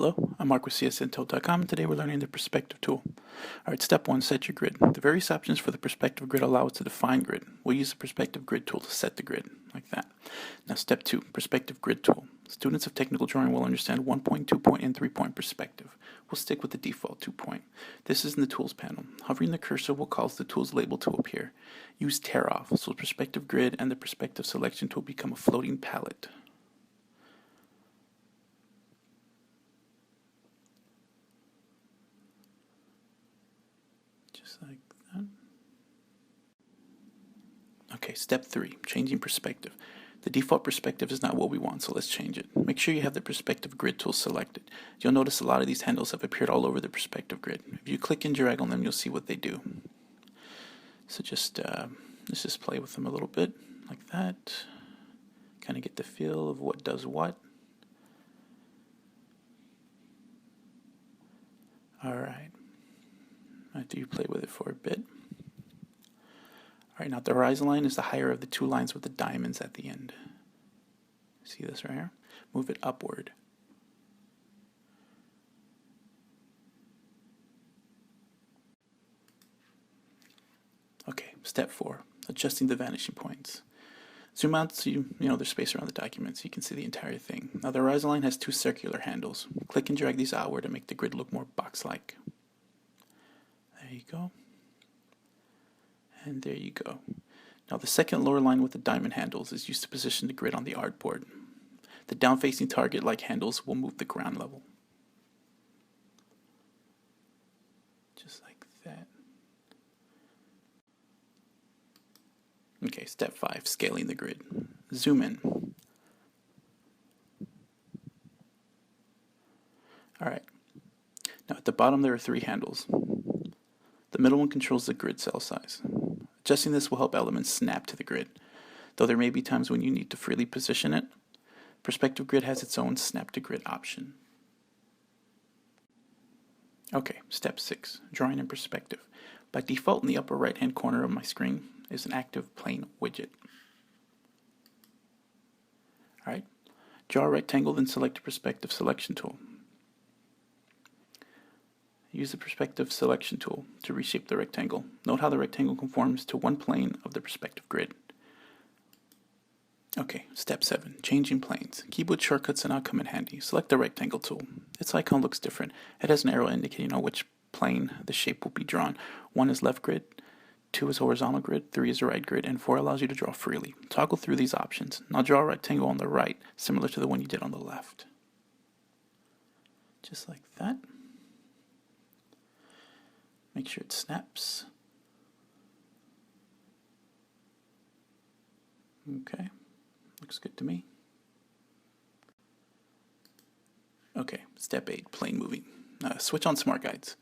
Hello, I'm Mark with CSNTilt.com, and today we're learning the perspective tool. Alright, step 1, set your grid. The various options for the perspective grid allow us to define grid. We'll use the perspective grid tool to set the grid, like that. Now step 2, perspective grid tool. Students of technical drawing will understand 1-point, 2-point, and 3-point perspective. We'll stick with the default 2-point. This is in the tools panel. Hovering the cursor will cause the tools label to appear. Use tear off, so perspective grid and the perspective selection tool become a floating palette. Just like that. Okay, step 3, changing perspective. The default perspective is not what we want, so let's change it. Make sure you have the perspective grid tool selected. You'll notice a lot of these handles have appeared all over the perspective grid. If you click and drag on them, you'll see what they do. So let's just play with them a little bit, like that. Kind of get the feel of what does what. Alright. After you play with it for a bit. Alright, now the horizon line is the higher of the two lines with the diamonds at the end. See this right here? Move it upward. Okay, step 4, adjusting the vanishing points. Zoom out so there's space around the document so you can see the entire thing. Now the horizon line has two circular handles. Click and drag these outward to make the grid look more box-like. There you go. And there you go. Now the second lower line with the diamond handles is used to position the grid on the artboard. The down-facing target-like handles will move the ground level. Just like that. Okay, step 5, scaling the grid. Zoom in. Alright. Now at the bottom there are 3 handles. The middle one controls the grid cell size. Adjusting this will help elements snap to the grid, though there may be times when you need to freely position it. Perspective grid has its own snap to grid option. Okay, step 6, drawing in perspective. By default, in the upper right hand corner of my screen is an active plane widget. Alright, draw a rectangle, then select the perspective selection tool. Use the perspective selection tool to reshape the rectangle. Note how the rectangle conforms to one plane of the perspective grid. Okay, step 7, changing planes. Keyboard shortcuts are now come in handy. Select the rectangle tool. Its icon looks different. It has an arrow indicating on which plane the shape will be drawn. 1 is left grid, 2 is horizontal grid, 3 is right grid, and 4 allows you to draw freely. Toggle through these options. Now draw a rectangle on the right, similar to the one you did on the left. Just like that. Make sure it snaps. Okay, looks good to me. Okay, step 8, plane moving. Switch on Smart Guides.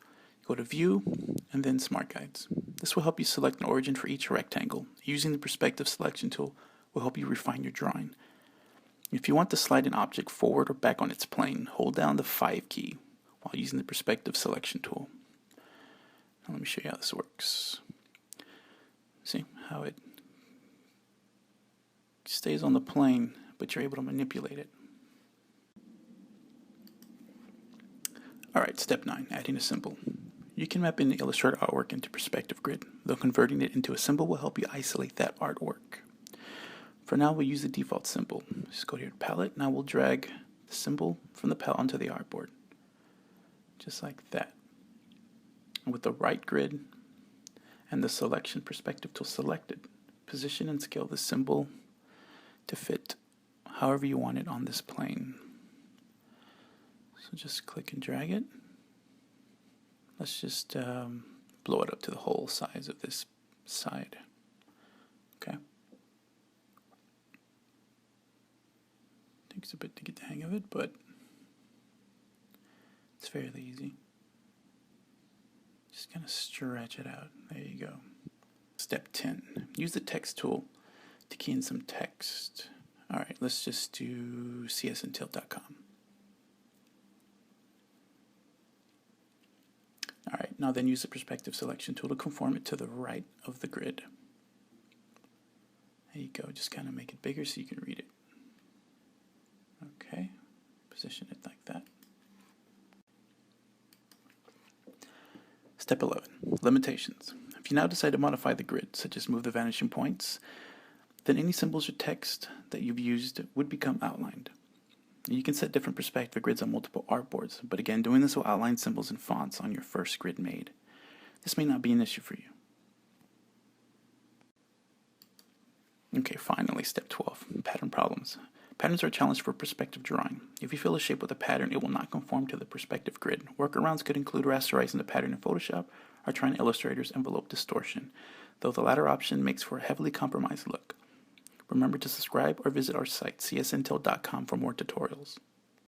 Go to View, and then Smart Guides. This will help you select an origin for each rectangle. Using the perspective selection tool will help you refine your drawing. If you want to slide an object forward or back on its plane, hold down the 5 key while using the perspective selection tool. Now let me show you how this works. See how it stays on the plane, but you're able to manipulate it. Alright, step 9, adding a symbol. You can map in the Illustrator artwork into perspective grid, though converting it into a symbol will help you isolate that artwork. For now, we'll use the default symbol. Just go here to palette. Now we'll drag the symbol from the palette onto the artboard. Just like that. And with the right grid and the selection perspective tool selected, position and scale the symbol to fit however you want it on this plane. So just click and drag it. Let's just blow it up to the whole size of this side. Okay. Takes a bit to get the hang of it, but it's fairly easy. Just kind of stretch it out. There you go. Step 10. Use the text tool to key in some text. Alright, let's just do csntilt.com. Alright, now then use the perspective selection tool to conform it to the right of the grid. There you go, just kind of make it bigger so you can read it. Okay, position it like that. Step 11. Limitations. If you now decide to modify the grid, such as move the vanishing points, then any symbols or text that you've used would become outlined. You can set different perspective grids on multiple artboards, but again, doing this will outline symbols and fonts on your first grid made. This may not be an issue for you. Okay, finally, step 12, pattern problems. Patterns are a challenge for perspective drawing. If you fill a shape with a pattern, it will not conform to the perspective grid. Workarounds could include rasterizing the pattern in Photoshop or trying Illustrator's envelope distortion, though the latter option makes for a heavily compromised look. Remember to subscribe or visit our site, csintel.com, for more tutorials.